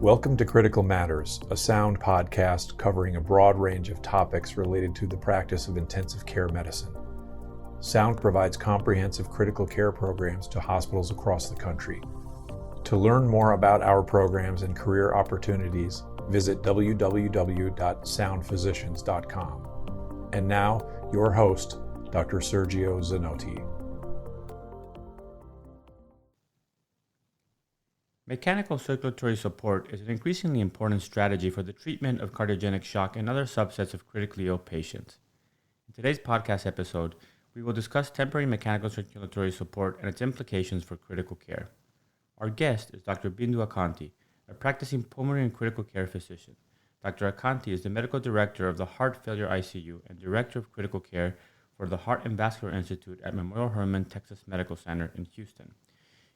Welcome to Critical Matters, a sound podcast covering a broad range of topics related to the practice of intensive care medicine. Sound provides comprehensive critical care programs to hospitals across the country. To learn more about our programs and career opportunities, visit www.soundphysicians.com. And now, your host, Dr. Sergio Zanotti. Mechanical circulatory support is an increasingly important strategy for the treatment of cardiogenic shock and other subsets of critically ill patients. In today's podcast episode, we will discuss temporary mechanical circulatory support and its implications for critical care. Our guest is Dr. Bindu Akkanti, a practicing pulmonary and critical care physician. Dr. Akkanti is the medical director of the Heart Failure ICU and director of critical care for the Heart Vascular Institute at Memorial Hermann Texas Medical Center in Houston.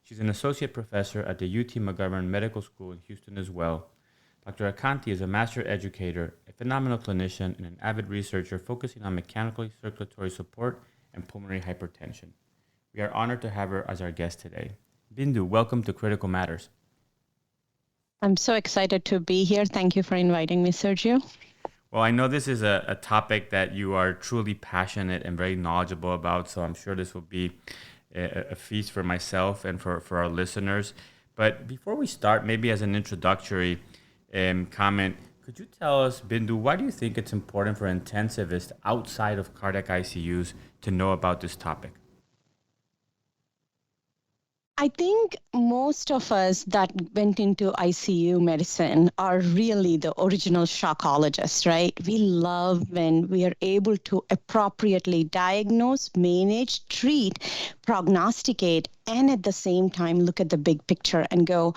She's an associate professor at the UT McGovern Medical School in Houston as well. Dr. Akkanti is a master educator, a phenomenal clinician, and an avid researcher focusing on mechanical circulatory support and pulmonary hypertension. We are honored to have her as our guest today. Bindu, welcome to Critical Matters. I'm so excited to be here. Thank you for inviting me, Sergio. Well, I know this is a topic that you are truly passionate and very knowledgeable about, so I'm sure this will be a feast for myself and for our listeners. But before we start, maybe as an introductory comment, could you tell us, Bindu, why do you think it's important for intensivists outside of cardiac ICUs to know about this topic? I think most of us that went into ICU medicine are really the original shockologists, right? We love when we are able to appropriately diagnose, manage, treat, prognosticate, and at the same time look at the big picture and go,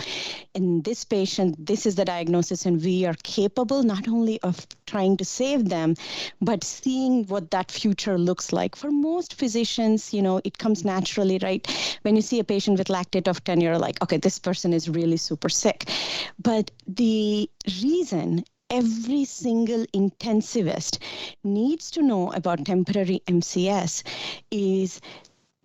in this patient, this is the diagnosis, and we are capable not only of trying to save them, but seeing what that future looks like. For most physicians, it comes naturally, right? When you see a patient with lactate of 10, you're like, okay, this person is really super sick. But the reason every single intensivist needs to know about temporary MCS is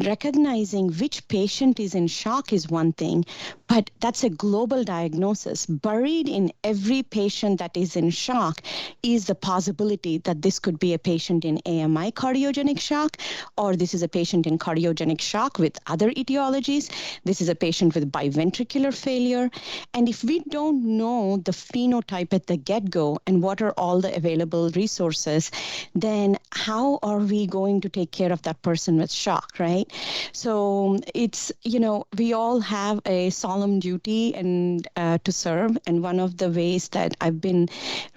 recognizing which patient is in shock is one thing, but that's a global diagnosis. Buried in every patient that is in shock is the possibility that this could be a patient in AMI cardiogenic shock, or this is a patient in cardiogenic shock with other etiologies. This is a patient with biventricular failure. And if we don't know the phenotype at the get-go and what are all the available resources, then how are we going to take care of that person with shock, right? So it's, we all have a solemn duty and to serve. And one of the ways that I've been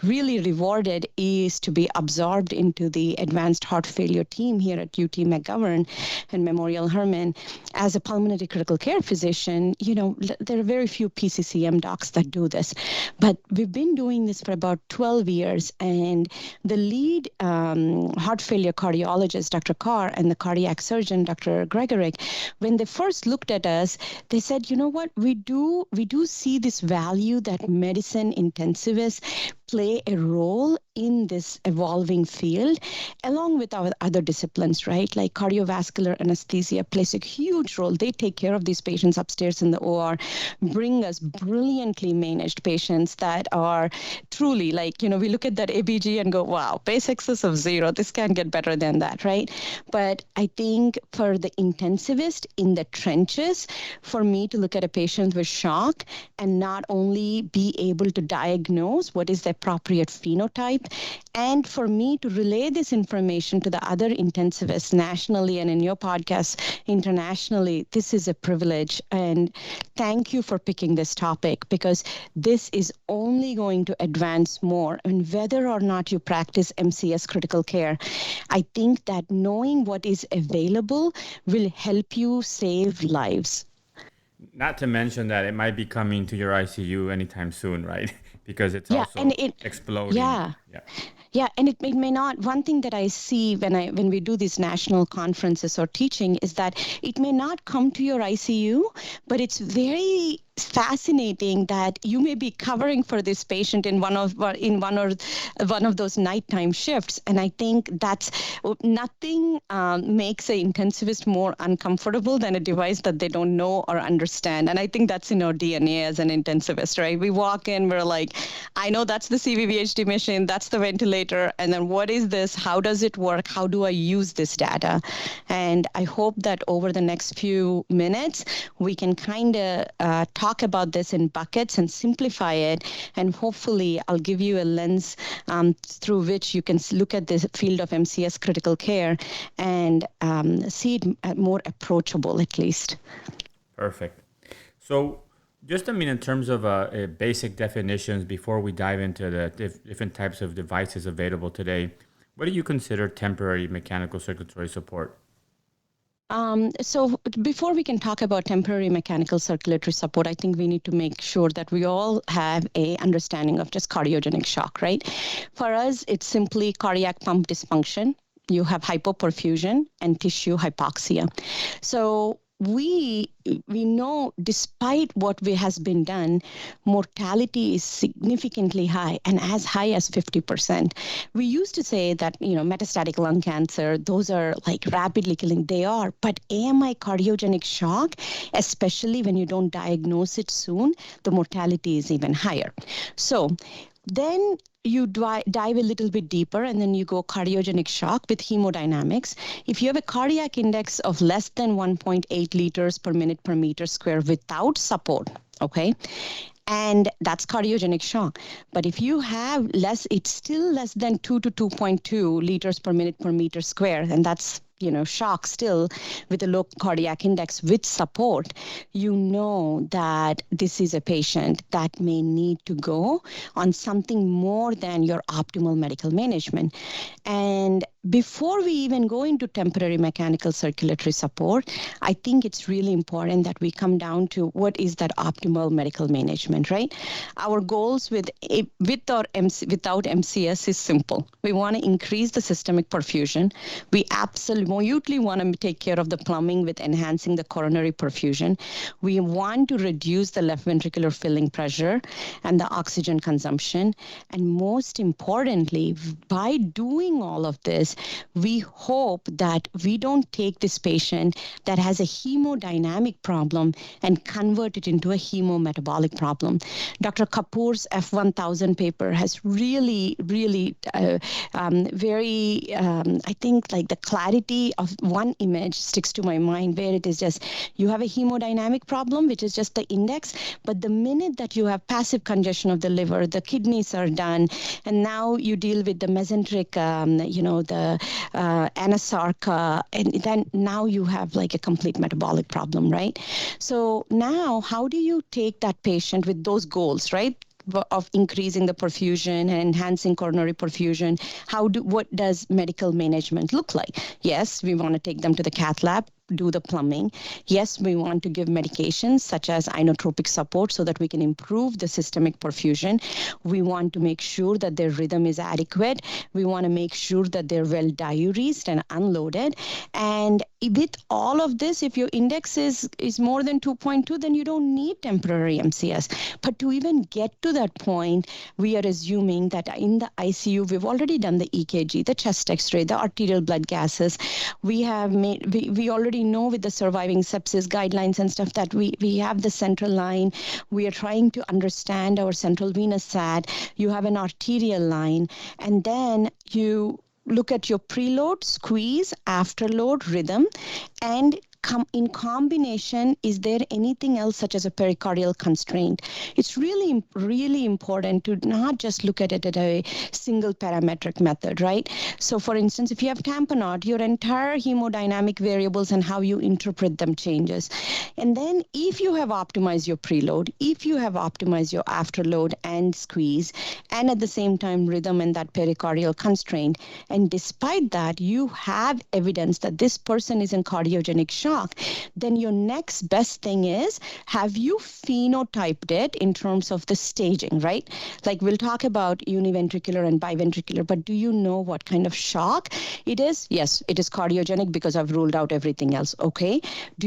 really rewarded is to be absorbed into the advanced heart failure team here at UT McGovern and Memorial Hermann. As a pulmonary critical care physician, there are very few PCCM docs that do this. But we've been doing this for about 12 years. And the lead heart failure cardiologist, Dr. Carr, and the cardiac surgeon, Dr. Gregorick, when they first looked at us, they said, you know what, we do see this value that medicine intensivists play a role in this evolving field, along with our other disciplines, right? Like cardiovascular anesthesia plays a huge role. They take care of these patients upstairs in the OR, bring us brilliantly managed patients that are truly we look at that ABG and go, wow, base excess of 0. This can't get better than that, right? But I think for the intensivist in the trenches, for me to look at a patient with shock and not only be able to diagnose what is the appropriate phenotype, and for me to relay this information to the other intensivists nationally and in your podcast internationally, this is a privilege. And thank you for picking this topic, because this is only going to advance more. And whether or not you practice MCS critical care, I think that knowing what is available will help you save lives. Not to mention that it might be coming to your ICU anytime soon, right? Because it's also exploding. Yeah, and it may not. One thing that I see when we do these national conferences or teaching is that it may not come to your ICU, but it's very fascinating that you may be covering for this patient in one of those nighttime shifts, and I think that's nothing makes an intensivist more uncomfortable than a device that they don't know or understand. And I think that's in our DNA as an intensivist, right? We walk in, we're like, I know that's the CVVHD machine, that's the ventilator, and then what is this? How does it work? How do I use this data? And I hope that over the next few minutes, we can kind of talk about this in buckets and simplify it. And hopefully, I'll give you a lens through which you can look at this field of MCS critical care and see it more approachable, at least. Perfect. So just, in terms of basic definitions before we dive into the different types of devices available today, what do you consider temporary mechanical circulatory support? So before we can talk about temporary mechanical circulatory support, I think we need to make sure that we all have a understanding of just cardiogenic shock, right? For us, it's simply cardiac pump dysfunction. You have hypoperfusion and tissue hypoxia. So we know, despite what has been done, mortality is significantly high, and as high as 50%. We used to say that, metastatic lung cancer, those are like rapidly killing. They are, but AMI cardiogenic shock, especially when you don't diagnose it soon, the mortality is even higher. So then you dive a little bit deeper, and then you go cardiogenic shock with hemodynamics. If you have a cardiac index of less than 1.8 liters per minute per meter square without support, okay, and that's cardiogenic shock. But if you have less, it's still less than 2 to 2.2 liters per minute per meter square, and that's shock still with a low cardiac index with support, that this is a patient that may need to go on something more than your optimal medical management. And before we even go into temporary mechanical circulatory support, I think it's really important that we come down to what is that optimal medical management, right? Our goals with or without MCS is simple. We want to increase the systemic perfusion. We absolutely want to take care of the plumbing with enhancing the coronary perfusion. We want to reduce the left ventricular filling pressure and the oxygen consumption. And most importantly, by doing all of this, we hope that we don't take this patient that has a hemodynamic problem and convert it into a hemometabolic problem. Dr. Kapoor's F1000 paper has really, I think like the clarity of one image sticks to my mind, where it is just, you have a hemodynamic problem, which is just the index, but the minute that you have passive congestion of the liver, the kidneys are done, and now you deal with the mesenteric, the anasarca, and then now you have like a complete metabolic problem, right? So now how do you take that patient with those goals, right, of increasing the perfusion and enhancing coronary perfusion? What does medical management look like? Yes, we want to take them to the cath lab, do the plumbing. Yes, we want to give medications such as inotropic support so that we can improve the systemic perfusion. We want to make sure that their rhythm is adequate. We want to make sure that they're well diuresed and unloaded. And with all of this, if your index is more than 2.2, then you don't need temporary MCS. But to even get to that point, we are assuming that in the ICU, we've already done the EKG, the chest X-ray, the arterial blood gases. We already know with the surviving sepsis guidelines and stuff that we have the central line. We are trying to understand our central venous sat. You have an arterial line, and then you look at your preload, squeeze, afterload, rhythm, and in combination, is there anything else such as a pericardial constraint? It's really, really important to not just look at it at a single parametric method, right? So for instance, if you have tamponade, your entire hemodynamic variables and how you interpret them changes. And then if you have optimized your preload, if you have optimized your afterload and squeeze, and at the same time rhythm and that pericardial constraint, and despite that, you have evidence that this person is in cardiogenic shock, shock, then your next best thing is, have you phenotyped it in terms of the staging, right? Like we'll talk about univentricular and biventricular, but do you know what kind of shock it is? Yes, it is cardiogenic because I've ruled out everything else. Okay.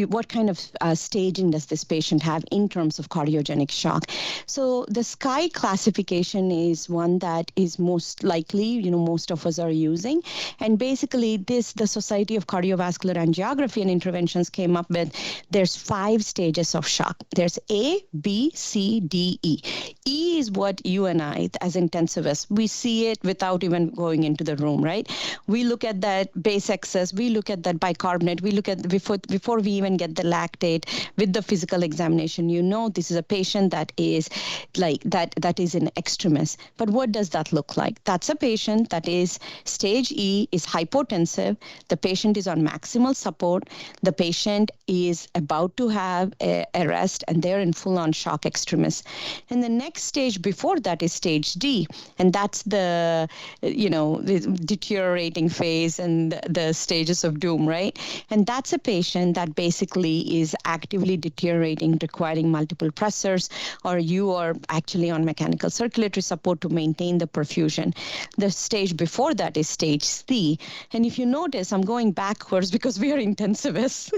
What kind of staging does this patient have in terms of cardiogenic shock? So the SCAI classification is one that is most likely, most of us are using. And basically the Society of Cardiovascular Angiography and Interventions came up with, there's 5 stages of shock. There's A, B, C, D, E. E is what you and I, as intensivists, we see it without even going into the room, right? We look at that base excess, we look at that bicarbonate, we look at before we even get the lactate with the physical examination, this is a patient that is like that is in extremis. But what does that look like? That's a patient that is stage E, is hypotensive. The patient is on maximal support. The patient is about to have a arrest and they're in full-on shock extremis. And the next stage before that is stage D. And that's the deteriorating phase and the stages of doom, right? And that's a patient that basically is actively deteriorating, requiring multiple pressors, or you are actually on mechanical circulatory support to maintain the perfusion. The stage before that is stage C. And if you notice, I'm going backwards because we are intensivists.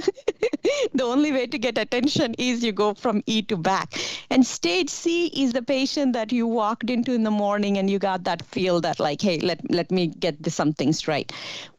The only way to get attention is you go from E to back. And stage C is the patient that you walked into in the morning and you got that feel that like, hey, let me get some things right.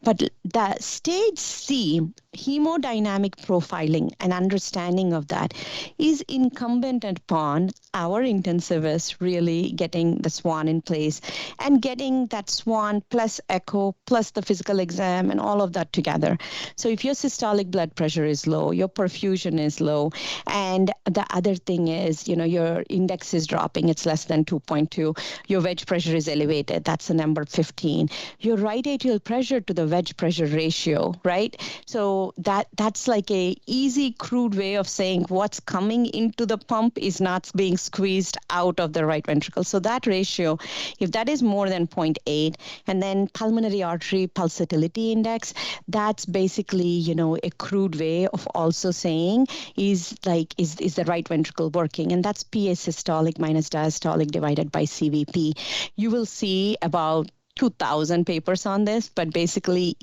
But the stage C, hemodynamic profiling and understanding of that is incumbent upon our intensivists really getting the SWAN in place and getting that SWAN plus echo plus the physical exam and all of that together. So if your systolic blood pressure is low, your perfusion is low, and the other thing is, your index is dropping, it's less than 2.2, your wedge pressure is elevated, that's the number 15. Your right atrial pressure to the wedge pressure ratio, right? So that's like a easy, crude way of saying what's coming into the pump is not being squeezed out of the right ventricle. So that ratio, if that is more than 0.8, and then pulmonary artery pulsatility index, that's basically, a crude way of also saying is the right ventricle working? And that's PA systolic minus diastolic divided by CVP. You will see about 2,000 papers on this, but basically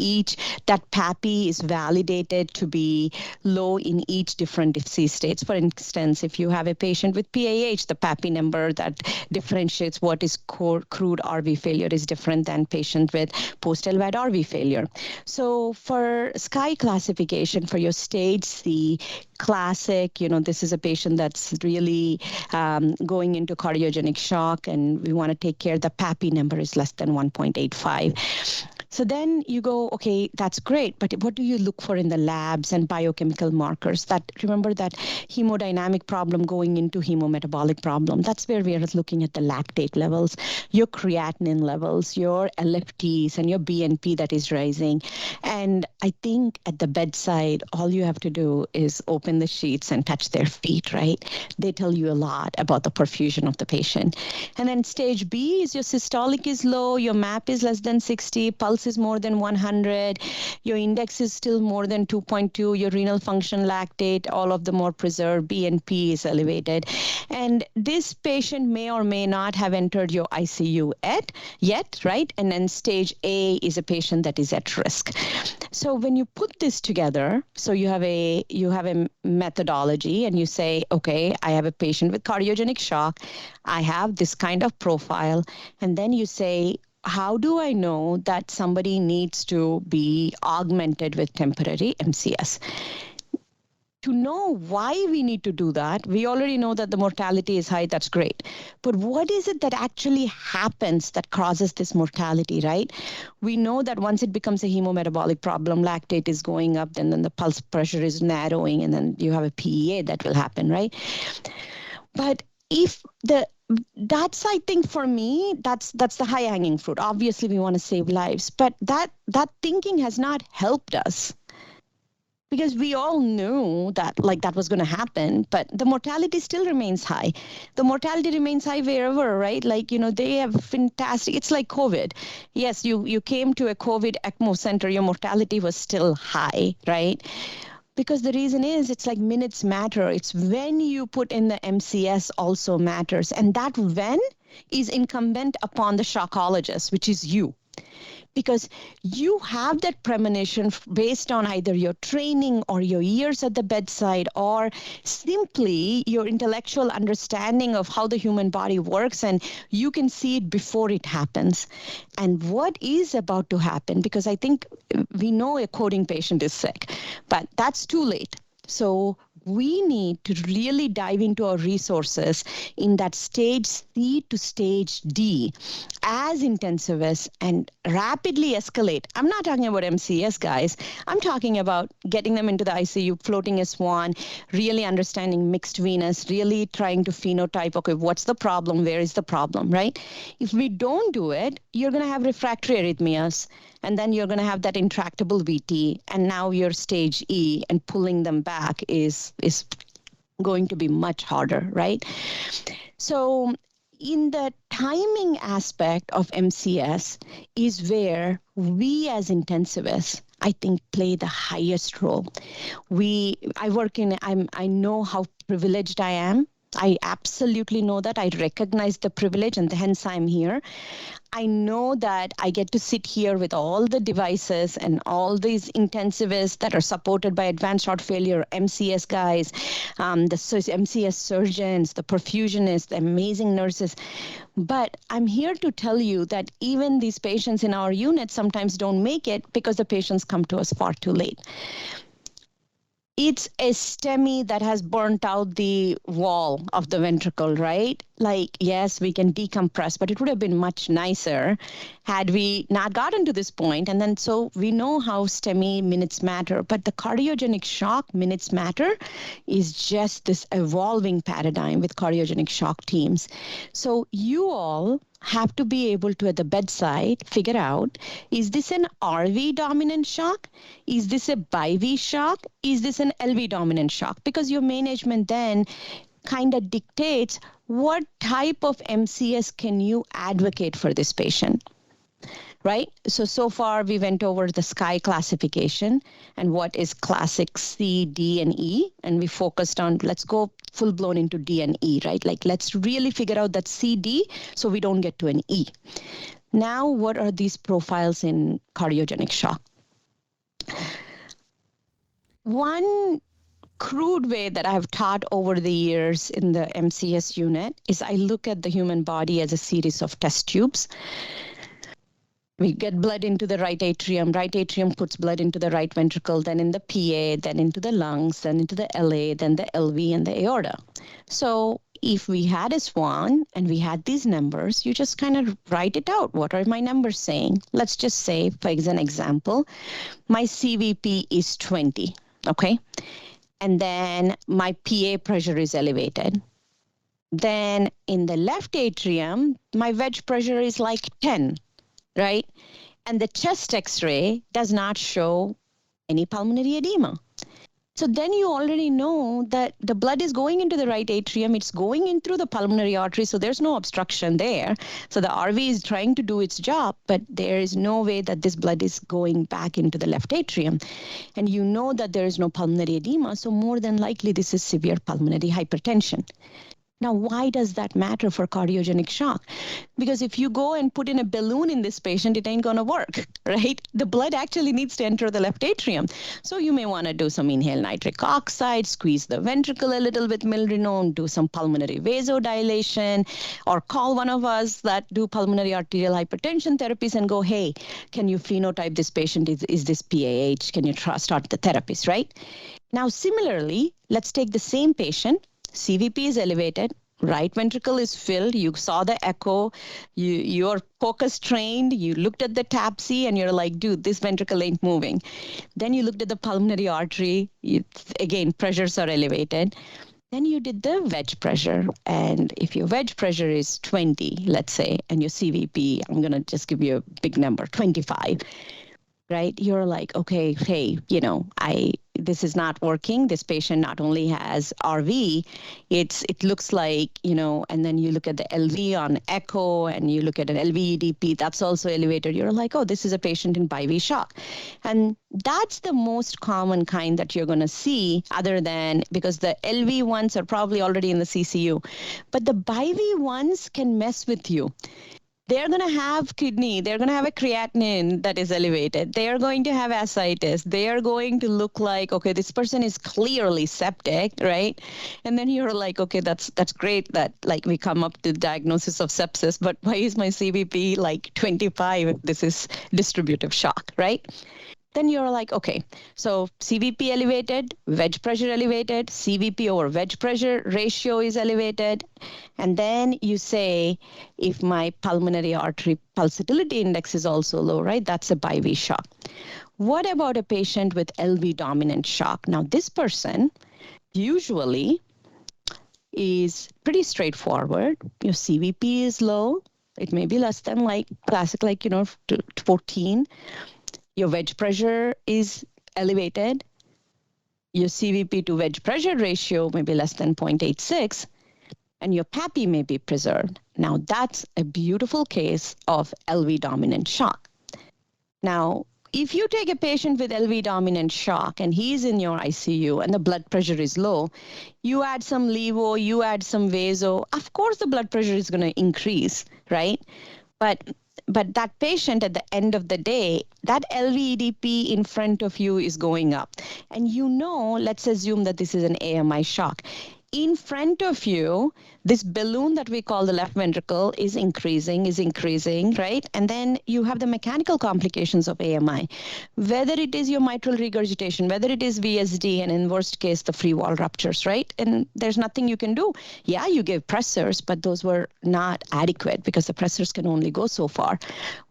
that PAPI is validated to be low in each different disease states. For instance, if you have a patient with PAH, the PAPI number that differentiates what is crude RV failure is different than patient with post-LVAD RV failure. So for SCAI classification, for your stage C, classic, this is a patient that's really going into cardiogenic shock, and we want to take care. The PAPI number is less than 1.85. So then you go, okay, that's great, but what do you look for in the labs and biochemical markers? Remember that hemodynamic problem going into hemometabolic problem. That's where we are looking at the lactate levels, your creatinine levels, your LFTs, and your BNP that is rising. And I think at the bedside, all you have to do is open the sheets and touch their feet, right? They tell you a lot about the perfusion of the patient. And then stage B is your systolic is low, your MAP is less than 60, pulse is more than 100, your index is still more than 2.2, your renal function, lactate, all of them are preserved, BNP is elevated. And this patient may or may not have entered your ICU yet, right? And then stage A is a patient that is at risk. So when you put this together, so you have a methodology and you say, okay, I have a patient with cardiogenic shock, I have this kind of profile, and then you say, how do I know that somebody needs to be augmented with temporary MCS? To know why we need to do that, we already know that the mortality is high, that's great. But what is it that actually happens that causes this mortality, right? We know that once it becomes a hemometabolic problem, lactate is going up, then the pulse pressure is narrowing, and then you have a PEA that will happen, right? But that's, I think, for me, that's the high hanging fruit. Obviously, we want to save lives, but that thinking has not helped us, because we all knew that that was going to happen, but the mortality still remains high. The mortality remains high wherever, right? They have fantastic, it's like COVID. Yes, you came to a COVID ECMO center, your mortality was still high, right? Because the reason is it's like minutes matter. It's when you put in the MCS also matters. And that when is incumbent upon the shockologist, which is you. Because you have that premonition based on either your training or your years at the bedside or simply your intellectual understanding of how the human body works, and you can see it before it happens. And what is about to happen, because I think we know a coding patient is sick, but that's too late. So we need to really dive into our resources in that stage C to stage D as intensivists and rapidly escalate. I'm not talking about MCS, guys. I'm talking about getting them into the ICU, floating a swan, really understanding mixed venous, really trying to phenotype, okay, what's the problem? Where is the problem, right? If we don't do it, you're going to have refractory arrhythmias, and then you're going to have that intractable VT, and now you're stage E, and pulling them back is going to be much harder, right? So in the timing aspect of MCS is where we as intensivists, I think, play the highest role. I know how privileged I am. I absolutely know that. I recognize the privilege, and hence I'm here. I know that I get to sit here with all the devices and all these intensivists that are supported by advanced heart failure, MCS guys, the MCS surgeons, the perfusionists, the amazing nurses. But I'm here to tell you that even these patients in our unit sometimes don't make it because the patients come to us far too late. It's a STEMI that has burnt out the wall of the ventricle, right? Like, yes, we can decompress, but it would have been much nicer had we not gotten to this point. And then so we know how STEMI minutes matter, but the cardiogenic shock minutes matter is just this evolving paradigm with cardiogenic shock teams. So you all have to be able to, at the bedside, figure out, is this an RV dominant shock? Is this a bi-V shock? Is this an LV dominant shock? Because your management then kind of dictates what type of MCS can you advocate for this patient, right? So far we went over the SKY classification and what is classic C, D, and E, and we focused on, let's go full-blown into D and E, right? Like, let's really figure out that C, D so we don't get to an E. Now, what are these profiles in cardiogenic shock? One crude way that I've taught over the years in the MCS unit is I look at the human body as a series of test tubes. We get blood into the right atrium puts blood into the right ventricle, then in the PA, then into the lungs, then into the LA, then the LV and the aorta. So if we had a swan and we had these numbers, you just kind of write it out. What are my numbers saying? Let's just say, for an example, my CVP is 20, okay? And then my PA pressure is elevated. Then in the left atrium, my wedge pressure is like 10. Right? And the chest X-ray does not show any pulmonary edema. So then you already know that the blood is going into the right atrium. It's going in through the pulmonary artery, so there's no obstruction there. So the RV is trying to do its job, but there is no way that this blood is going back into the left atrium. And you know that there is no pulmonary edema, so more than likely this is severe pulmonary hypertension. Now, why does that matter for cardiogenic shock? Because if you go and put in a balloon in this patient, it ain't going to work, right? The blood actually needs to enter the left atrium. So you may want to do some inhaled nitric oxide, squeeze the ventricle a little with milrinone, do some pulmonary vasodilation, or call one of us that do pulmonary arterial hypertension therapies and go, hey, can you phenotype this patient? Is this PAH? Can you start the therapies, right? Now, similarly, let's take the same patient. CVP is elevated, right ventricle is filled, you saw the echo, you're focus trained, you looked at the TAPC and you're like, dude, this ventricle ain't moving. Then you looked at the pulmonary artery, again, pressures are elevated. Then you did the wedge pressure, and if your wedge pressure is 20, let's say, and your CVP, I'm going to just give you a big number, 25, right? You're like, okay, hey, this is not working. This patient not only has RV, it looks like, and then you look at the LV on echo and you look at an LV-EDP, that's also elevated. You're like, oh, this is a patient in BiV shock. And that's the most common kind that you're going to see, other than because the LV ones are probably already in the CCU. But the BiV ones can mess with you. They're going to have kidney. They're going to have a creatinine that is elevated. They are going to have ascites. They are going to look like, okay, this person is clearly septic, right? And then you're like, okay, that's great that like we come up to the diagnosis of sepsis, but why is my CVP like 25 if this is distributive shock, right? Then you're like, okay, so CVP elevated, wedge pressure elevated, CVP over wedge pressure ratio is elevated. And then you say, if my pulmonary artery pulsatility index is also low, right? That's a BiV shock. What about a patient with LV dominant shock? Now, this person usually is pretty straightforward. Your CVP is low. It may be less than like classic, 14. Your wedge pressure is elevated. Your CVP to wedge pressure ratio may be less than 0.86, and your PAPI may be preserved. Now, that's a beautiful case of LV dominant shock. Now, if you take a patient with LV dominant shock and he's in your ICU and the blood pressure is low, you add some levo, you add some vaso, of course the blood pressure is going to increase, right? But that patient at the end of the day, that LV-EDP in front of you is going up. And let's assume that this is an AMI shock. In front of you, this balloon that we call the left ventricle is increasing, right? And then you have the mechanical complications of AMI, whether it is your mitral regurgitation, whether it is VSD, and in worst case, the free wall ruptures, right? And there's nothing you can do. Yeah, you gave pressors, but those were not adequate because the pressors can only go so far.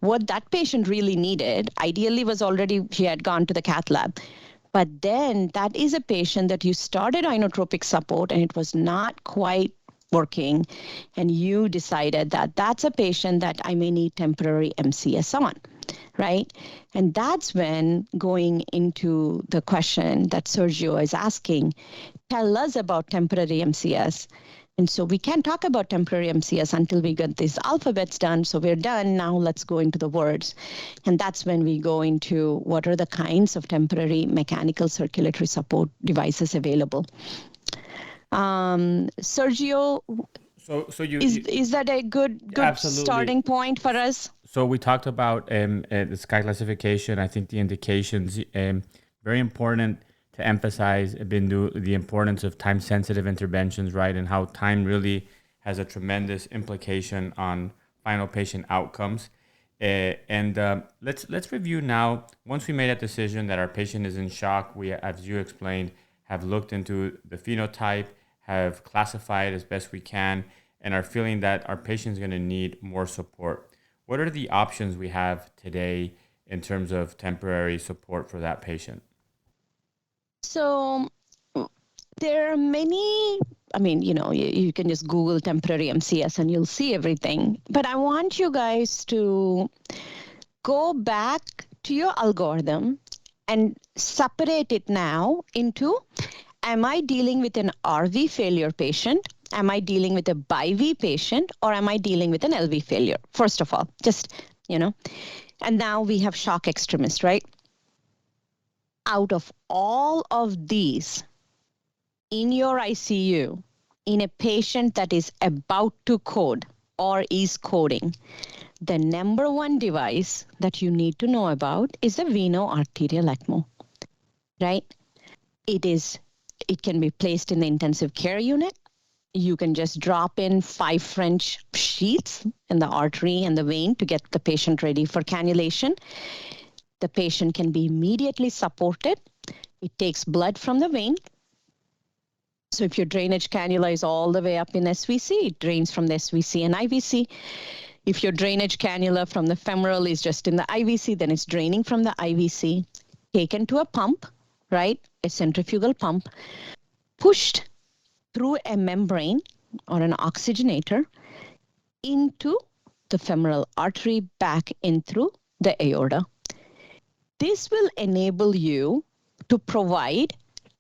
What that patient really needed, ideally, was he had gone to the cath lab. But then that is a patient that you started inotropic support and it was not quite working. And you decided that that's a patient that I may need temporary MCS on, right? And that's when going into the question that Sergio is asking, tell us about temporary MCS. And so we can't talk about temporary MCS until we get these alphabets done. So we're done. Now let's go into the words. And that's when we go into what are the kinds of temporary mechanical circulatory support devices available. Sergio, is that a good starting point for us? So we talked about the SCI classification. I think the indications, very important to emphasize, Bindu, the importance of time-sensitive interventions, right, and how time really has a tremendous implication on final patient outcomes. Let's review now. Once we made that decision that our patient is in shock, we, as you explained, have looked into the phenotype, have classified as best we can, and are feeling that our patient is going to need more support. What are the options we have today in terms of temporary support for that patient? So there are many, you can just Google temporary MCS and you'll see everything. But I want you guys to go back to your algorithm and separate it now into, am I dealing with an RV failure patient? Am I dealing with a BiV patient? Or am I dealing with an LV failure? First of all, and now we have shock extremist, right? Out of all of these in your ICU, in a patient that is about to code or is coding, the number one device that you need to know about is the veno-arterial ECMO, right? It can be placed in the intensive care unit. You can just drop in 5 French sheets in the artery and the vein to get the patient ready for cannulation. The patient can be immediately supported. It takes blood from the vein. So if your drainage cannula is all the way up in SVC, it drains from the SVC and IVC. If your drainage cannula from the femoral is just in the IVC, then it's draining from the IVC, taken to a pump, right? A centrifugal pump, pushed through a membrane or an oxygenator into the femoral artery, back in through the aorta. This will enable you to provide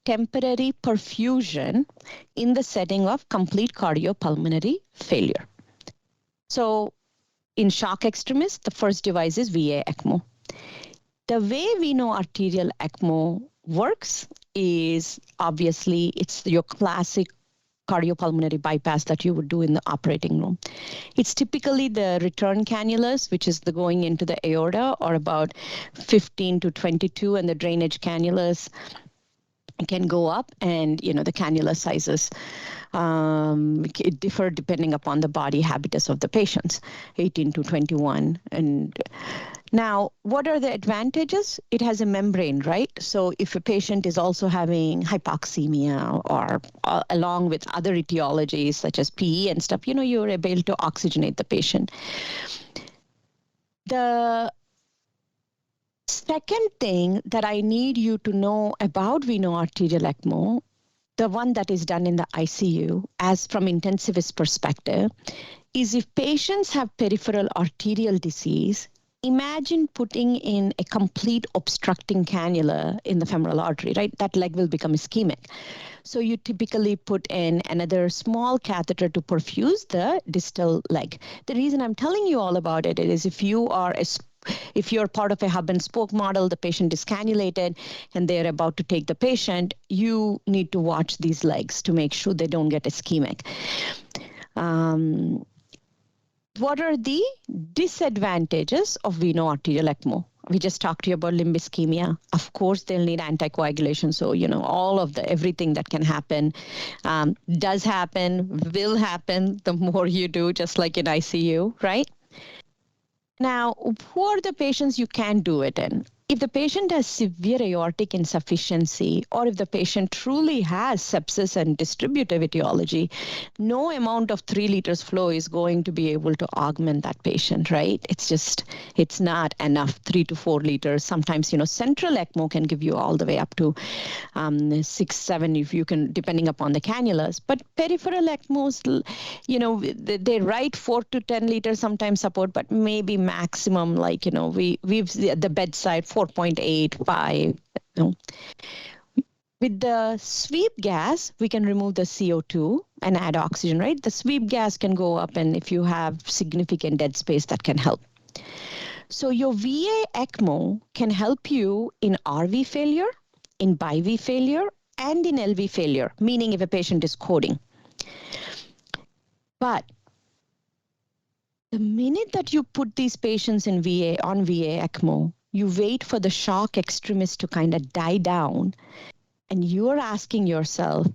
temporary perfusion in the setting of complete cardiopulmonary failure. So in shock extremis, the first device is VA ECMO. The way we know arterial ECMO works is obviously it's your classic cardiopulmonary bypass that you would do in the operating room. It's typically the return cannulas, which is the going into the aorta, or about 15 to 22, and the drainage cannulas can go up, and the cannula sizes differ depending upon the body habitus of the patients, 18 to 21. And now, what are the advantages? It has a membrane, right? So if a patient is also having hypoxemia or along with other etiologies such as PE and stuff, you're able to oxygenate the patient. The second thing that I need you to know about veno-arterial ECMO, the one that is done in the ICU, as from intensivist perspective, is if patients have peripheral arterial disease, imagine putting in a complete obstructing cannula in the femoral artery, right? That leg will become ischemic. So you typically put in another small catheter to perfuse the distal leg. The reason I'm telling you all about it is if you're part of a hub and spoke model, the patient is cannulated and they're about to take the patient, you need to watch these legs to make sure they don't get ischemic. What are the disadvantages of veno-arterial ECMO? We just talked to you about limb ischemia. Of course, they'll need anticoagulation. So, all of everything that can happen does happen, will happen the more you do, just like in ICU, right? Now, who are the patients you can do it in? If the patient has severe aortic insufficiency, or if the patient truly has sepsis and distributive etiology, no amount of 3 liters flow is going to be able to augment that patient, right? It's not enough, 3 to 4 liters. Sometimes, central ECMO can give you all the way up to 6, 7, if you can, depending upon the cannulas. But peripheral ECMOs, they write 4 to 10 liters sometimes support, but maybe maximum, we've the bedside 4.8, 5. With the sweep gas, we can remove the CO2 and add oxygen, right? The sweep gas can go up, and if you have significant dead space, that can help. So your VA ECMO can help you in RV failure, in BiV failure, and in LV failure, meaning if a patient is coding. But the minute that you put these patients on VA ECMO, you wait for the shock extremis to kind of die down, and you're asking yourself,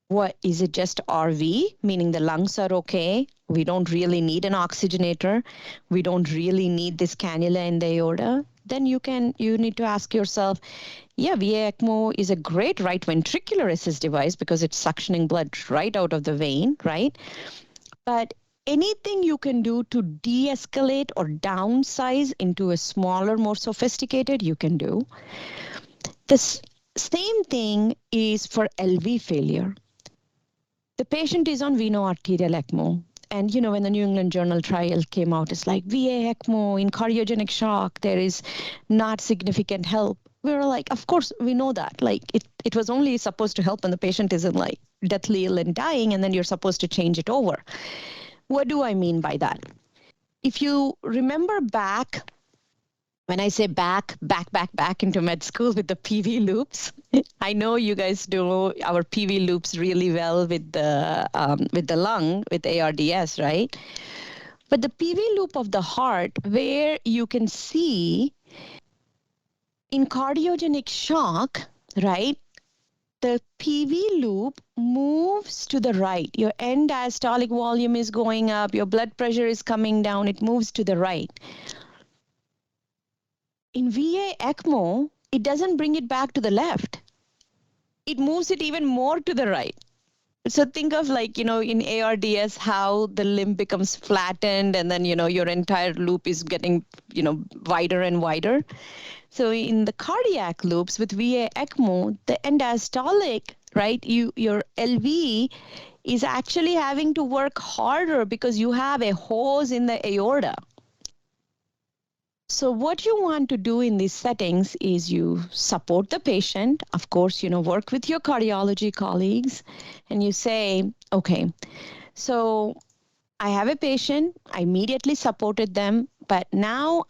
what is it, just RV, meaning the lungs are okay, we don't really need an oxygenator, we don't really need this cannula in the aorta? Then you need to ask yourself, yeah, VA ECMO is a great right ventricular assist device because it's suctioning blood right out of the vein, right? But anything you can do to de-escalate or downsize into a smaller, more sophisticated, you can do. The same thing is for LV failure. The patient is on veno-arterial ECMO. And, when the New England Journal trial came out, it's like VA ECMO in cardiogenic shock, there is not significant help. We were like, of course, we know that. It was only supposed to help when the patient isn't deathly ill and dying, and then you're supposed to change it over. What do I mean by that? If you remember back, when I say back into med school with the PV loops, I know you guys do our PV loops really well with the lung, with ARDS, right? But the PV loop of the heart, where you can see in cardiogenic shock, right? The PV loop moves to the right. Your end diastolic volume is going up. Your blood pressure is coming down. It moves to the right. In VA ECMO, it doesn't bring it back to the left. It moves it even more to the right. So think of in ARDS, how the limb becomes flattened and then, your entire loop is getting, wider and wider. So in the cardiac loops with VA ECMO, the end diastolic, right, your LV is actually having to work harder because you have a hose in the aorta. So what you want to do in these settings is you support the patient, of course, work with your cardiology colleagues, and you say, okay, so I have a patient, I immediately supported them, but now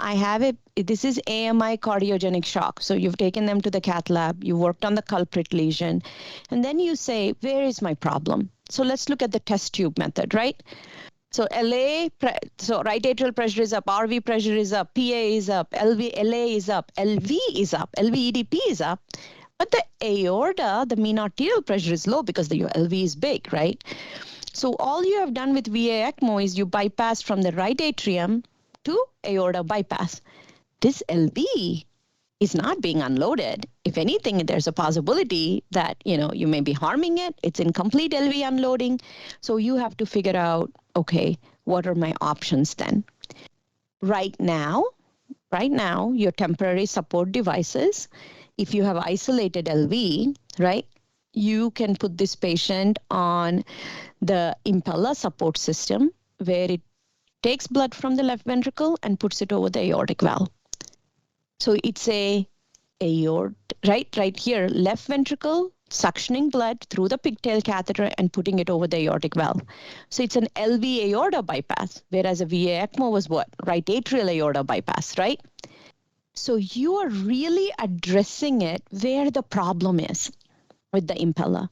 this is AMI cardiogenic shock. So you've taken them to the cath lab, you worked on the culprit lesion, and then you say, where is my problem? So let's look at the test tube method, right? So so right atrial pressure is up, RV pressure is up, PA is up, LA is up, LV is up, LVEDP is up, but the aorta, the mean arterial pressure is low because your LV is big, right? So all you have done with VA ECMO is you bypass from the right atrium to aorta bypass. This LV is not being unloaded. If anything, there's a possibility that, you may be harming it. It's incomplete LV unloading. So you have to figure out, okay, what are my options then? Right now, your temporary support devices, if you have isolated LV, right, you can put this patient on the Impella support system where it takes blood from the left ventricle and puts it over the aortic valve. So it's a aorta, right here, left ventricle, suctioning blood through the pigtail catheter and putting it over the aortic valve. So it's an LV aorta bypass, whereas a VA ECMO was what? Right atrial aorta bypass, right? So you are really addressing it where the problem is with the Impella.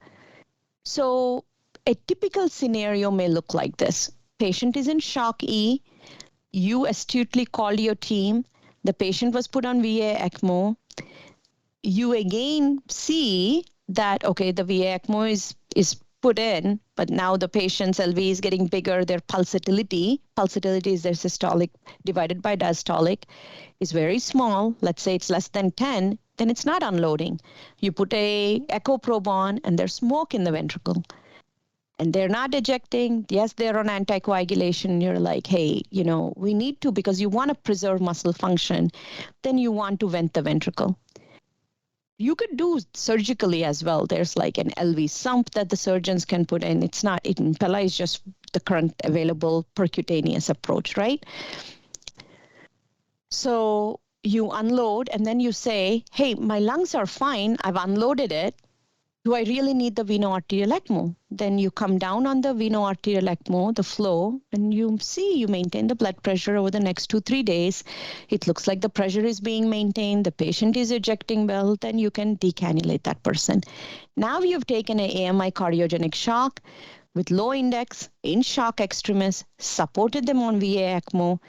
So a typical scenario may look like this. Patient is in shock E. You astutely called your team. The patient was put on VA ECMO. You again see that, okay, the VA ECMO is put in, but now the patient's LV is getting bigger. Their pulsatility is their systolic divided by diastolic, is very small. Let's say it's less than 10, then it's not unloading. You put a echo probe on and there's smoke in the ventricle. And they're not ejecting. Yes, they're on anticoagulation. You're like, hey, we need to, because you want to preserve muscle function, then you want to vent the ventricle. You could do surgically as well. There's like an LV sump that the surgeons can put in. Impella is just the current available percutaneous approach, right? So you unload and then you say, hey, my lungs are fine. I've unloaded it. Do I really need the veno-arterial ECMO? Then you come down on the veno-arterial ECMO, the flow, and you maintain the blood pressure over the next 2-3 days. It looks like the pressure is being maintained. The patient is ejecting well. Then you can decannulate that person. Now you've taken an AMI cardiogenic shock with low index, in shock extremis, supported them on VA ECMO,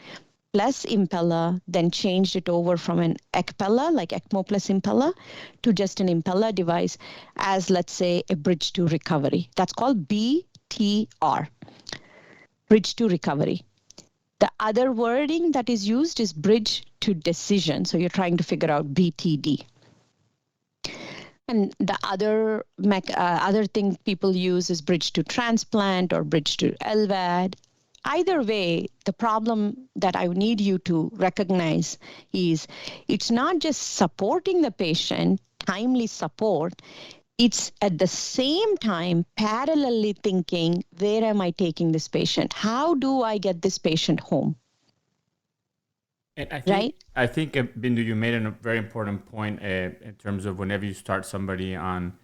plus Impella, then changed it over from an ECPella, like ECMO plus Impella, to just an Impella device as, let's say, a bridge to recovery. That's called BTR, bridge to recovery. The other wording that is used is bridge to decision. So you're trying to figure out BTD. And the other thing people use is bridge to transplant or bridge to LVAD. Either way, the problem that I need you to recognize is it's not just supporting the patient, timely support, it's at the same time parallelly thinking, where am I taking this patient? How do I get this patient home? And I think, Bindu, you made a very important point in terms of whenever you start somebody on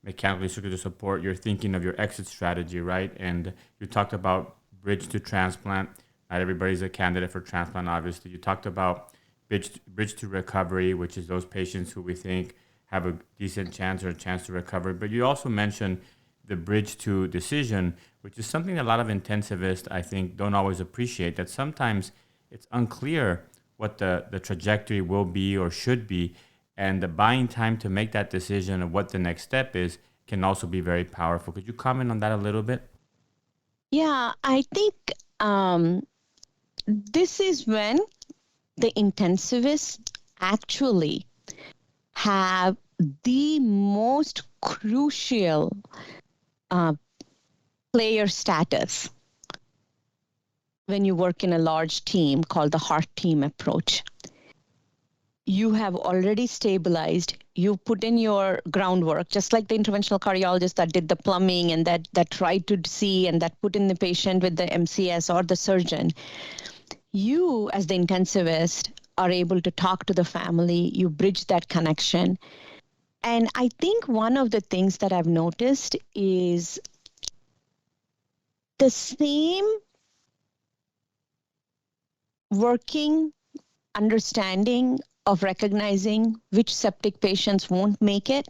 mechanically circulatory support, you're thinking of your exit strategy, right? And you talked about bridge to transplant. Not everybody's a candidate for transplant, obviously. You talked about bridge to recovery, which is those patients who we think have a decent chance or a chance to recover. But you also mentioned the bridge to decision, which is something a lot of intensivists, I think, don't always appreciate, that sometimes it's unclear what the trajectory will be or should be. And the buying time to make that decision of what the next step is can also be very powerful. Could you comment on that a little bit? Yeah, I think this is when the intensivists actually have the most crucial player status when you work in a large team called the heart team approach. You have already stabilized, you put in your groundwork, just like the interventional cardiologist that did the plumbing and that tried to see and that put in the patient with the MCS or the surgeon. You, as the intensivist, are able to talk to the family, you bridge that connection. And I think one of the things that I've noticed is the same working understanding of recognizing which septic patients won't make it.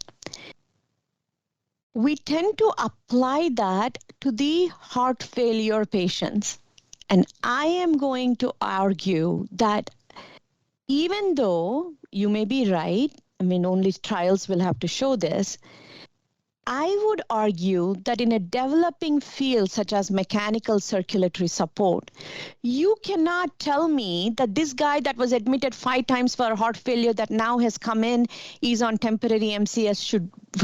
We tend to apply that to the heart failure patients. And I am going to argue that even though you may be right, I mean, only trials will have to show this, I would argue that in a developing field such as mechanical circulatory support, you cannot tell me that this guy that was admitted 5 times for heart failure that now has come in, is on temporary MCS,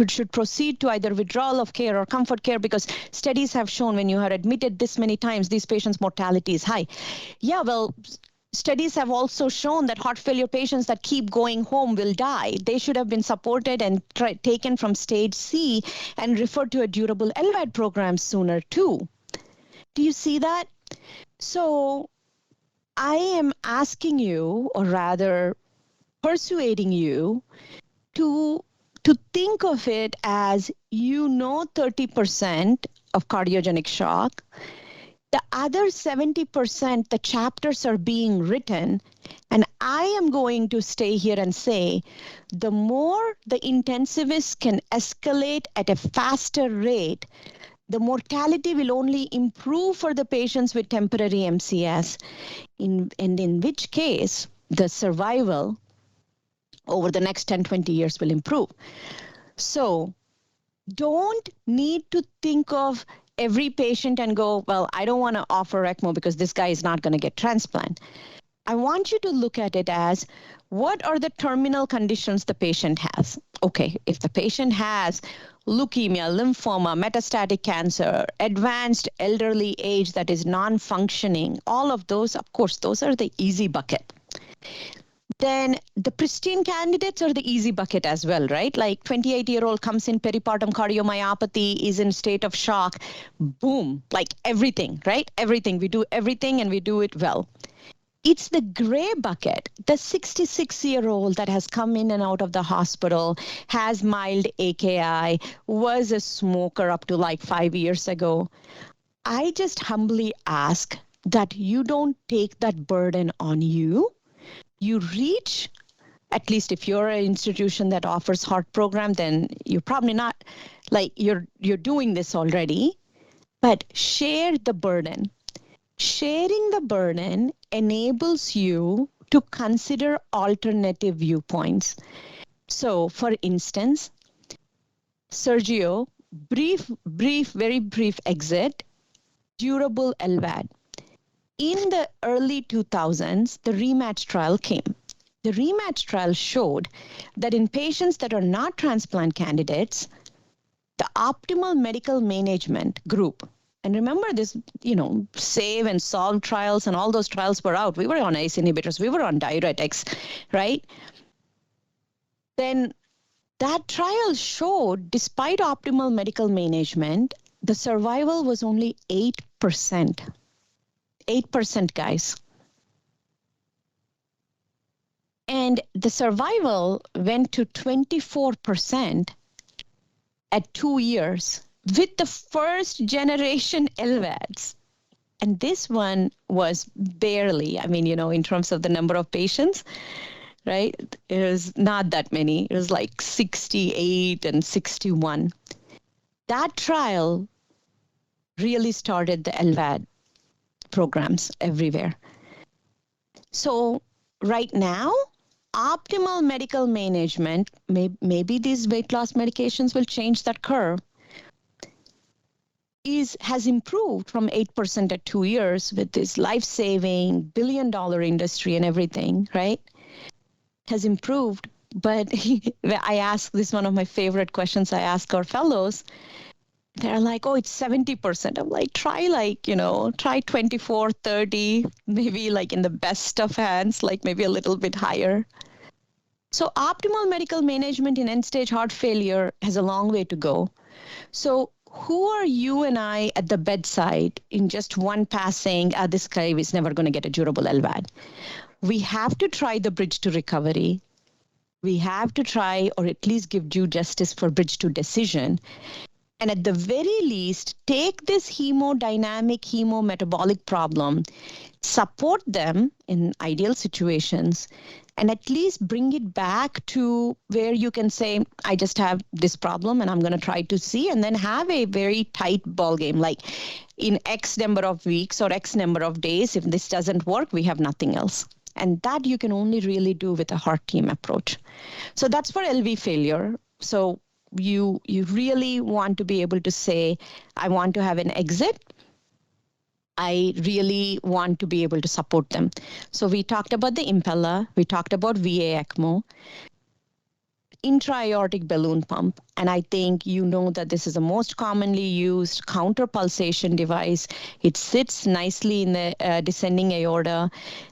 should proceed to either withdrawal of care or comfort care, because studies have shown when you are admitted this many times, these patients' mortality is high. Yeah, well, studies have also shown that heart failure patients that keep going home will die. They should have been supported and taken from stage C and referred to a durable LVAD program sooner too. Do you see that? So I am asking you, or rather persuading you, to think of it as 30% of cardiogenic shock. The other 70%, the chapters are being written, and I am going to stay here and say, the more the intensivists can escalate at a faster rate, the mortality will only improve for the patients with temporary MCS, and in which case, the survival over the next 10, 20 years will improve. So don't need to think of every patient and go, well, I don't want to offer ECMO because this guy is not going to get transplant. I want you to look at it as, what are the terminal conditions the patient has? Okay, if the patient has leukemia, lymphoma, metastatic cancer, advanced elderly age that is non-functioning, all of those, of course, those are the easy bucket. Then the pristine candidates are the easy bucket as well, right? Like 28-year-old comes in peripartum cardiomyopathy, is in state of shock, boom, like everything, right? Everything. We do everything and we do it well. It's the gray bucket, the 66-year-old that has come in and out of the hospital, has mild AKI, was a smoker up to like 5 years ago. I just humbly ask that you don't take that burden on you. You reach, at least if you're an institution that offers heart program, then you're probably not, like you're doing this already, but share the burden. Sharing the burden enables you to consider alternative viewpoints. So for instance, Sergio, very brief exit, durable LVAD. In the early 2000s, the rematch trial came. The rematch trial showed that in patients that are not transplant candidates, the optimal medical management group, and remember this, SAVE and SOLVE trials and all those trials were out. We were on ACE inhibitors. We were on diuretics, right? Then that trial showed, despite optimal medical management, the survival was only 8%. 8%, guys. And the survival went to 24% at 2 years with the first generation LVADs. And this one was barely, in terms of the number of patients, right? It was not that many. It was like 68 and 61. That trial really started the LVAD programs everywhere. So right now, optimal medical management, maybe these weight loss medications will change that curve, has improved from 8% at 2 years with this life-saving billion-dollar industry and everything, right? Has improved. But I ask this, one of my favorite questions I ask our fellows. They're like, oh, it's 70%. I'm like, try 24, 30, maybe like in the best of hands, like maybe a little bit higher. So optimal medical management in end-stage heart failure has a long way to go. So who are you and I at the bedside in just one pass saying, this guy is never going to get a durable LVAD? we have to try the bridge to recovery. We have to try, or at least give due justice for bridge to decision. And at the very least, take this hemodynamic, hemometabolic problem, support them in ideal situations, and at least bring it back to where you can say, I just have this problem and I'm going to try to see, and then have a very tight ball game. Like in X number of weeks or X number of days, if this doesn't work, we have nothing else. And that you can only really do with a heart team approach. So that's for LV failure. So you really want to be able to say, I want to have an exit. I really want to be able to support them. So we talked about the impeller, we talked about VA ECMO, intra-aortic balloon pump. And I think you know that this is the most commonly used counter pulsation device. It sits nicely in the descending aorta,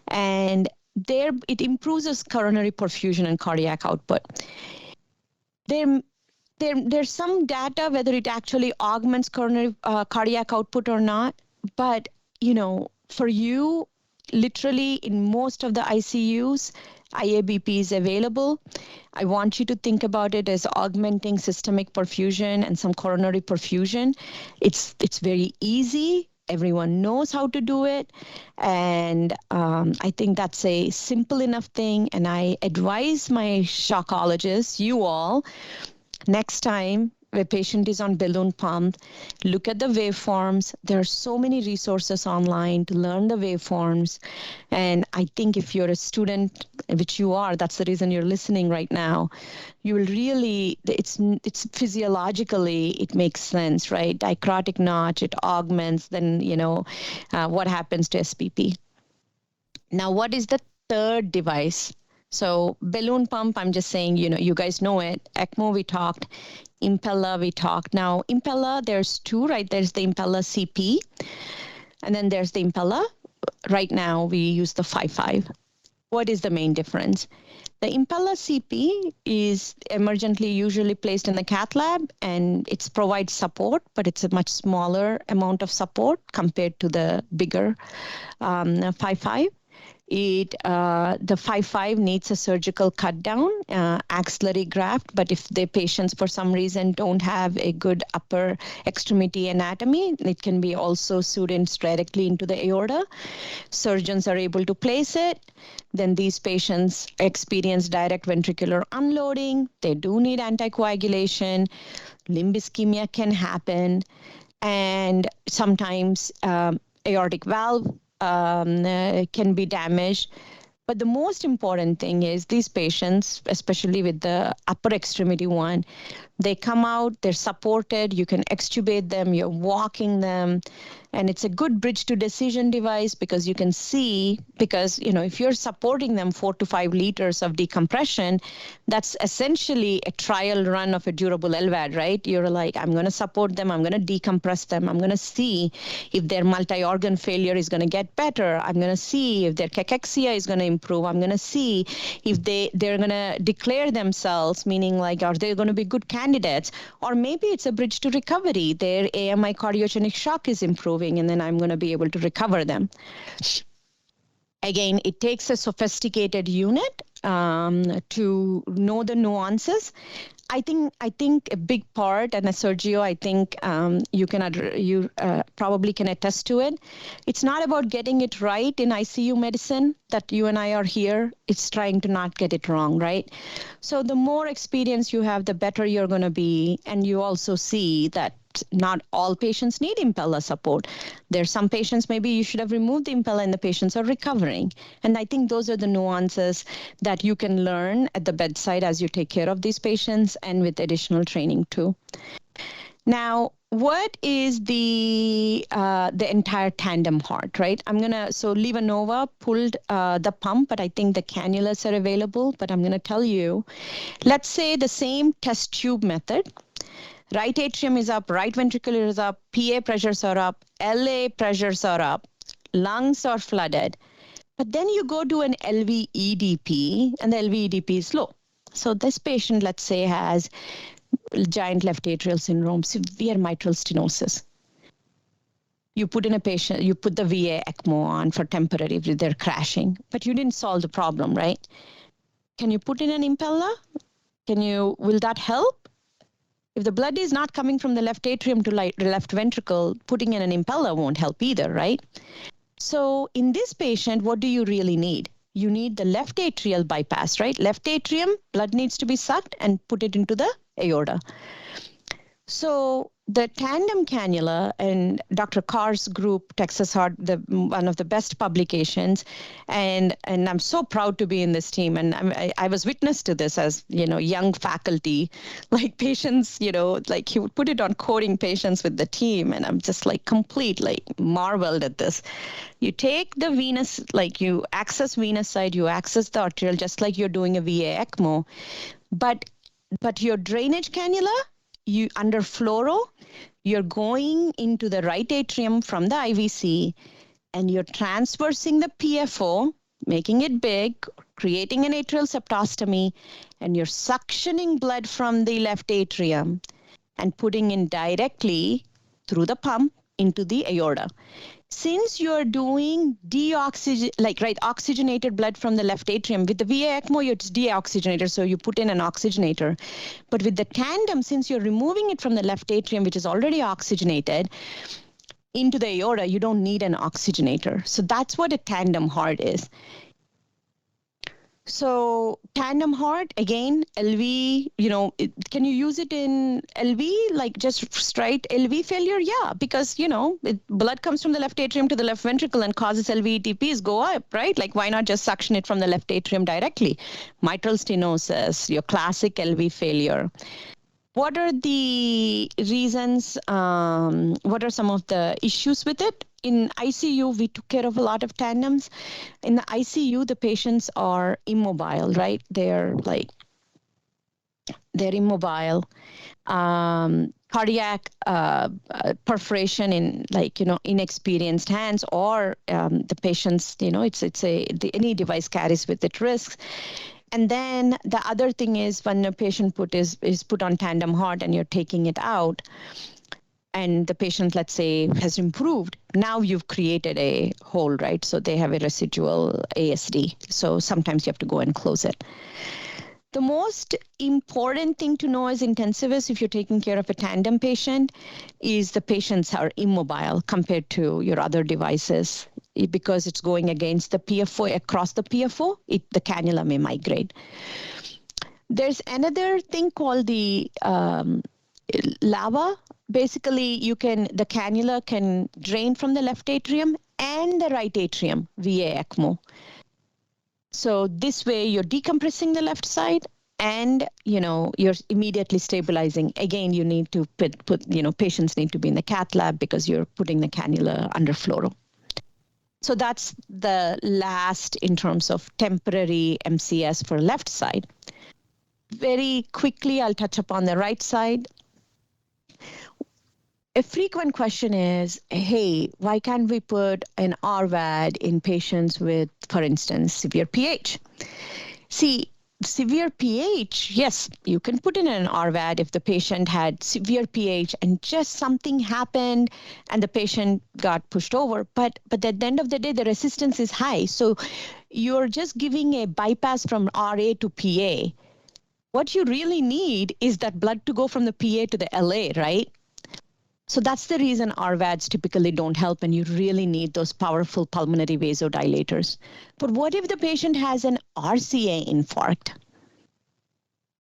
and there it improves coronary perfusion and cardiac output. There's some data whether it actually augments coronary cardiac output or not, but for you, literally in most of the ICUs, IABP is available. I want you to think about it as augmenting systemic perfusion and some coronary perfusion. It's very easy. Everyone knows how to do it. And I think that's a simple enough thing. And I advise my shockologists, you all, next time a patient is on balloon pump, look at the waveforms. There are so many resources online to learn the waveforms. And I think if you're a student, which you are, that's the reason you're listening right now, you will really, it's physiologically, it makes sense, right? Dicrotic notch, it augments, then, what happens to SPP. Now, what is the third device? So balloon pump, I'm just saying, you guys know it. ECMO, we talked. Impeller, we talked. Now, impeller, there's two, right? There's the impeller CP, and then there's the impeller. Right now, we use the 5.5. What is the main difference? The impeller CP is emergently usually placed in the cath lab, and it provides support, but it's a much smaller amount of support compared to the bigger 5.5. The 5.5 needs a surgical cut down, axillary graft, but if the patients for some reason don't have a good upper extremity anatomy, it can be also sewed in directly into the aorta. Surgeons are able to place it. Then these patients experience direct ventricular unloading. They do need anticoagulation. Limb ischemia can happen. And sometimes aortic valve can be damaged. But the most important thing is these patients, especially with the upper extremity one, they come out, they're supported, you can extubate them, you're walking them, and it's a good bridge to decision device because you can see, because, if you're supporting them 4 to 5 liters of decompression, that's essentially a trial run of a durable LVAD, right? You're like, I'm going to support them, I'm going to decompress them, I'm going to see if their multi-organ failure is going to get better, I'm going to see if their cachexia is going to improve, I'm going to see if they're going to declare themselves, meaning like, are they going to be good candidates? Or maybe it's a bridge to recovery. Their AMI cardiogenic shock is improving, and then I'm going to be able to recover them. Again, it takes a sophisticated unit to know the nuances. I think a big part, and Sergio, I think you probably can attest to it. It's not about getting it right in ICU medicine that you and I are here. It's trying to not get it wrong, right? So the more experience you have, the better you're going to be. And you also see that not all patients need impeller support. There's some patients, maybe you should have removed the impeller and the patients are recovering. And I think those are the nuances that you can learn at the bedside as you take care of these patients and with additional training too. Now, what is the entire tandem heart, right? So LivaNova pulled the pump, but I think the cannulas are available. But I'm going to tell you, let's say the same test tube method. Right atrium is up, right ventricular is up, PA pressures are up, LA pressures are up, lungs are flooded. But then you go to an LV-EDP, and the LV-EDP is low. So this patient, let's say, has giant left atrial syndrome, severe mitral stenosis. you put in a patient, you put the VA ECMO on for temporary, they're crashing, but you didn't solve the problem, right? Can you put in an impeller? Will that help? If the blood is not coming from the left atrium to left ventricle, putting in an impeller won't help either, right? So in this patient, what do you really need? You need the left atrial bypass, right? Left atrium, blood needs to be sucked and put it into the aorta. So the tandem cannula and Dr. Carr's group, Texas Heart, one of the best publications, and I'm so proud to be in this team. And I was witness to this as, young faculty, like patients, like he would put it on coding patients with the team. And I'm just like completely marveled at this. You take the venous, like you access venous side, you access the arterial, just like you're doing a VA ECMO, but your drainage cannula, you under fluoro, you're going into the right atrium from the IVC, and you're transversing the PFO, making it big, creating an atrial septostomy, and you're suctioning blood from the left atrium and putting in directly through the pump into the aorta. Since you're doing oxygenated blood from the left atrium, with the VA ECMO, it's deoxygenated, so you put in an oxygenator. But with the tandem, since you're removing it from the left atrium, which is already oxygenated, into the aorta, you don't need an oxygenator. So that's what a tandem heart is. So tandem heart, again, LV, can you use it in LV, like just straight LV failure? Yeah, because, blood comes from the left atrium to the left ventricle and causes LVETPs go up, right? Like, why not just suction it from the left atrium directly? Mitral stenosis, your classic LV failure. What are the reasons? What are some of the issues with it? In ICU, we took care of a lot of tandems. In the ICU, the patients are immobile, right? They're immobile. Cardiac perforation in inexperienced hands, or the patients, any device carries with it risks. And then the other thing is when a patient is put on tandem heart and you're taking it out, and the patient, let's say, has improved, now you've created a hole, right? So they have a residual ASD. So sometimes you have to go and close it. The most important thing to know as intensivists, if you're taking care of a tandem patient, is the patients are immobile compared to your other devices. Because it's going against the PFO, across the PFO, the cannula may migrate. There's another thing called the lava. Basically, the cannula can drain from the left atrium and the right atrium via ECMO. So this way, you're decompressing the left side, and you're immediately stabilizing. Again, you need to patients need to be in the cath lab because you're putting the cannula under fluoro. So that's the last in terms of temporary MCS for left side. Very quickly, I'll touch upon the right side. A frequent question is, hey, why can't we put an RVAD in patients with, for instance, severe PH? See, severe PH, yes, you can put in an RVAD if the patient had severe PH and just something happened and the patient got pushed over. But at the end of the day, the resistance is high. So you're just giving a bypass from RA to PA. What you really need is that blood to go from the PA to the LA, right? So that's the reason RVADs typically don't help, and you really need those powerful pulmonary vasodilators. But what if the patient has an RCA infarct?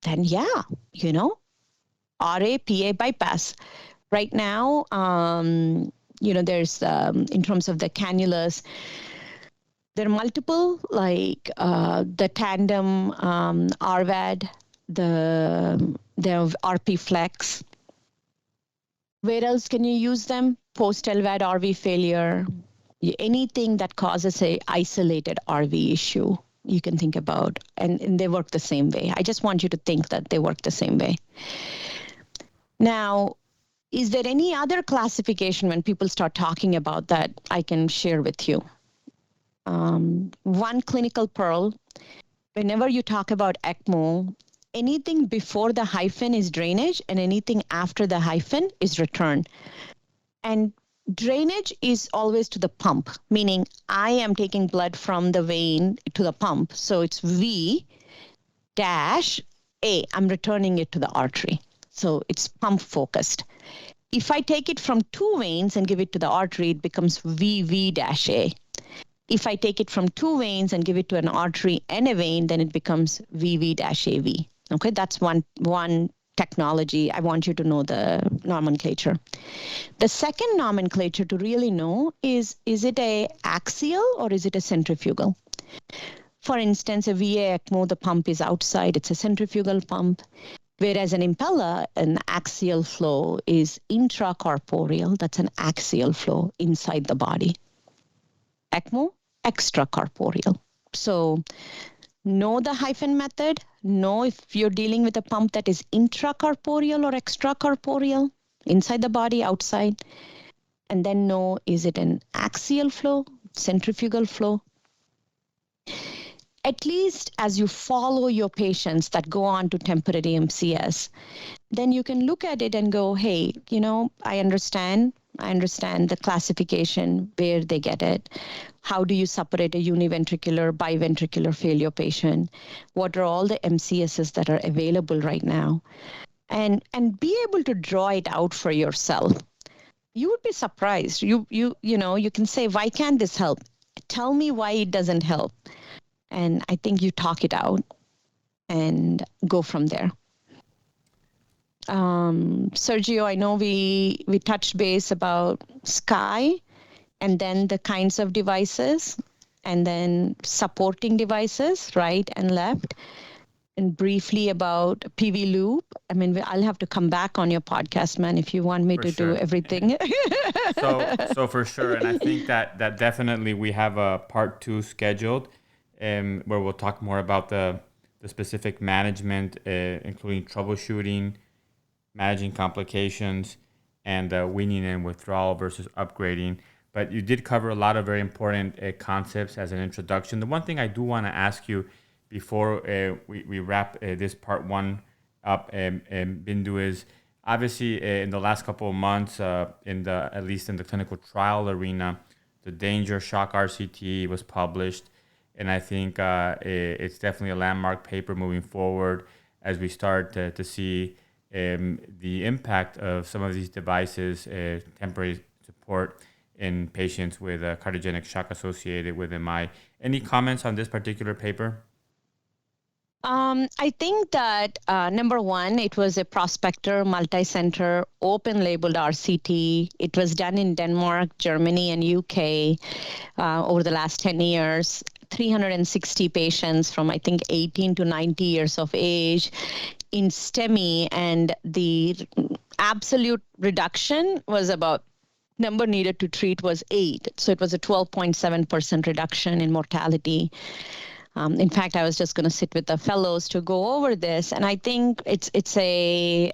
Then RA, PA bypass. Right now, there's, in terms of the cannulas, there are multiple, like the tandem RVAD, the RP Flex. Where else can you use them? Post-LVAD RV failure, anything that causes a isolated RV issue you can think about, and they work the same way. I just want you to think that they work the same way. Now, is there any other classification when people start talking about that I can share with you? One clinical pearl, whenever you talk about ECMO, anything before the hyphen is drainage and anything after the hyphen is return. And drainage is always to the pump, meaning I am taking blood from the vein to the pump. So it's V dash A. I'm returning it to the artery. So it's pump focused. If I take it from two veins and give it to the artery, it becomes VV dash A. If I take it from two veins and give it to an artery and a vein, then it becomes VV dash AV. Okay, that's one technology. I want you to know the nomenclature. The second nomenclature to really know is it a axial or is it a centrifugal? For instance, a VA ECMO, the pump is outside, it's a centrifugal pump, whereas an impeller, an axial flow, is intracorporeal, that's an axial flow inside the body. ECMO, extracorporeal. So know the hyphen method, know if you're dealing with a pump that is intracorporeal or extracorporeal, inside the body, outside, and then know, is it an axial flow, centrifugal flow? At least as you follow your patients that go on to temporary MCS, then you can look at it and go, hey, I understand the classification, where they get it. How do you separate a univentricular, biventricular failure patient? What are all the MCSs that are available right now? And be able to draw it out for yourself. You would be surprised. You can say, why can't this help? Tell me why it doesn't help. And I think you talk it out and go from there. Sergio, I know we touched base about SCI and then the kinds of devices and then supporting devices, right and left, and briefly about PV loop. I mean, I'll have to come back on your podcast, man, if you want me to do everything. So for sure. And I think that definitely we have a part 2 scheduled where we'll talk more about the specific management, including troubleshooting, managing complications, and weaning and withdrawal versus upgrading. But you did cover a lot of very important concepts as an introduction. The one thing I do want to ask you before we wrap this part 1 up, Bindu, is obviously in the last couple of months, at least in the clinical trial arena, the DanGer Shock RCT was published. And I think it's definitely a landmark paper moving forward as we start to see the impact of some of these devices, temporary support in patients with cardiogenic shock associated with MI. Any comments on this particular paper? I think that number one, it was a prospector, multi-center, open-labeled RCT. It was done in Denmark, Germany, and UK over the last 10 years. 360 patients from, I think, 18 to 90 years of age in STEMI, and the absolute reduction was about number needed to treat was 8. So it was a 12.7% reduction in mortality. In fact, I was just going to sit with the fellows to go over this, and I think it's a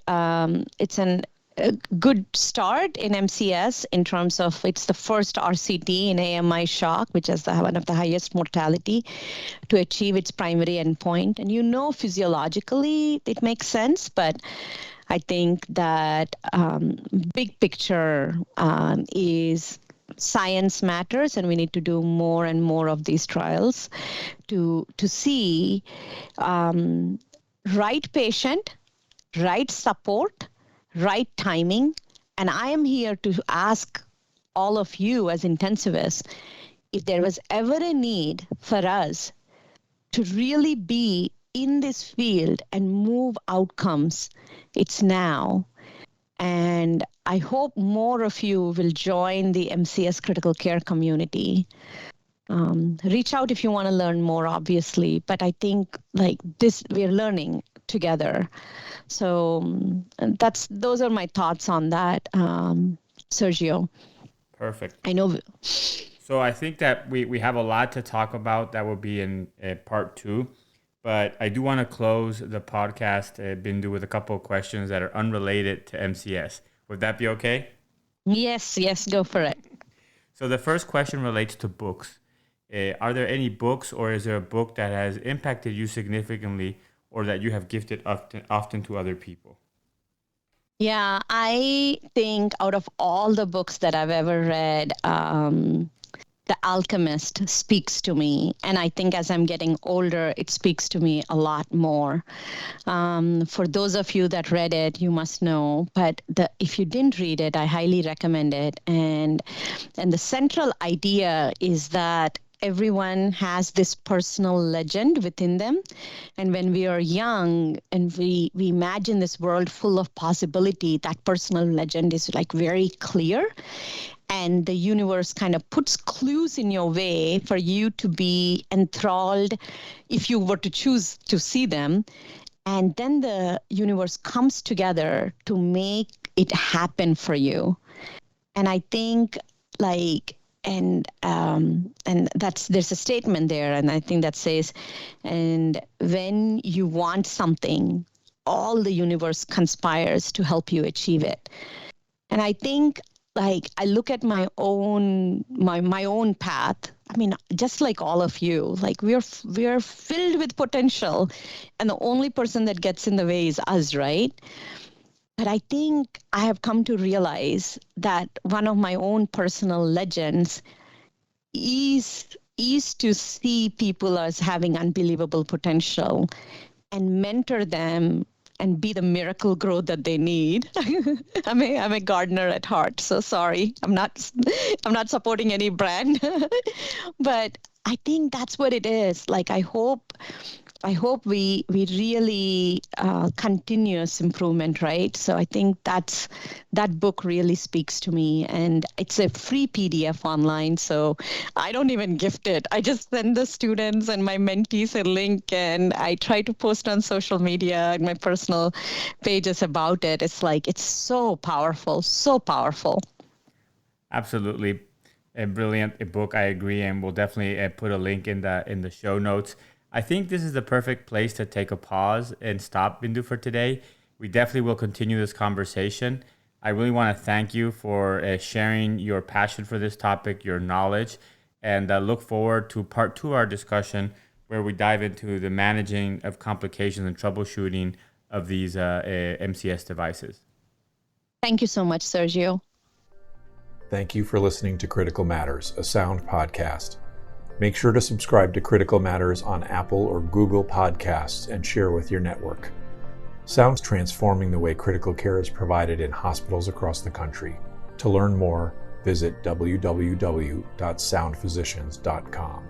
good start in MCS in terms of it's the first RCT in AMI shock, which has one of the highest mortality, to achieve its primary endpoint. And physiologically it makes sense, but I think that big picture is science matters, and we need to do more and more of these trials to see right patient, right support, right timing. And I am here to ask all of you as intensivists, if there was ever a need for us to really be in this field and move outcomes, it's now. And I hope more of you will join the MCS critical care community. Reach out if you want to learn more, obviously, but I think like this, we're learning together. So those are my thoughts on that, Sergio. Perfect. I know. So I think that we have a lot to talk about that will be in part 2. But I do want to close the podcast, Bindu, with a couple of questions that are unrelated to MCS. Would that be okay? Yes, go for it. So the first question relates to books. Are there any books, or is there a book that has impacted you significantly or that you have gifted often to other people? Yeah, I think out of all the books that I've ever read, The Alchemist speaks to me. And I think as I'm getting older, it speaks to me a lot more. For those of you that read it, you must know. But if you didn't read it, I highly recommend it. And the central idea is that everyone has this personal legend within them. And when we are young and we imagine this world full of possibility, that personal legend is like very clear. And the universe kind of puts clues in your way for you to be enthralled if you were to choose to see them. And then the universe comes together to make it happen for you. And I think and there's a statement there, and I think that says, and when you want something, all the universe conspires to help you achieve it. And I think I look at my own path. I mean, just like all of you, we're filled with potential, and the only person that gets in the way is us, right? But I think I have come to realize that one of my own personal legends is to see people as having unbelievable potential and mentor them and be the miracle growth that they need. I'm a gardener at heart, so sorry, I'm not supporting any brand, but I think that's what it is. I hope we really continuous improvement, right? So I think that book really speaks to me, and it's a free PDF online. So I don't even gift it. I just send the students and my mentees a link, and I try to post on social media and my personal pages about it. It's so powerful, so powerful. Absolutely. A brilliant book. I agree. And we'll definitely put a link in the show notes. I think this is the perfect place to take a pause and stop, Bindu, for today. We definitely will continue this conversation. I really want to thank you for sharing your passion for this topic, your knowledge, and look forward to part 2 of our discussion, where we dive into the managing of complications and troubleshooting of these MCS devices. Thank you so much, Sergio. Thank you for listening to Critical Matters, a sound podcast. Make sure to subscribe to Critical Matters on Apple or Google Podcasts and share with your network. Sound's transforming the way critical care is provided in hospitals across the country. To learn more, visit www.soundphysicians.com.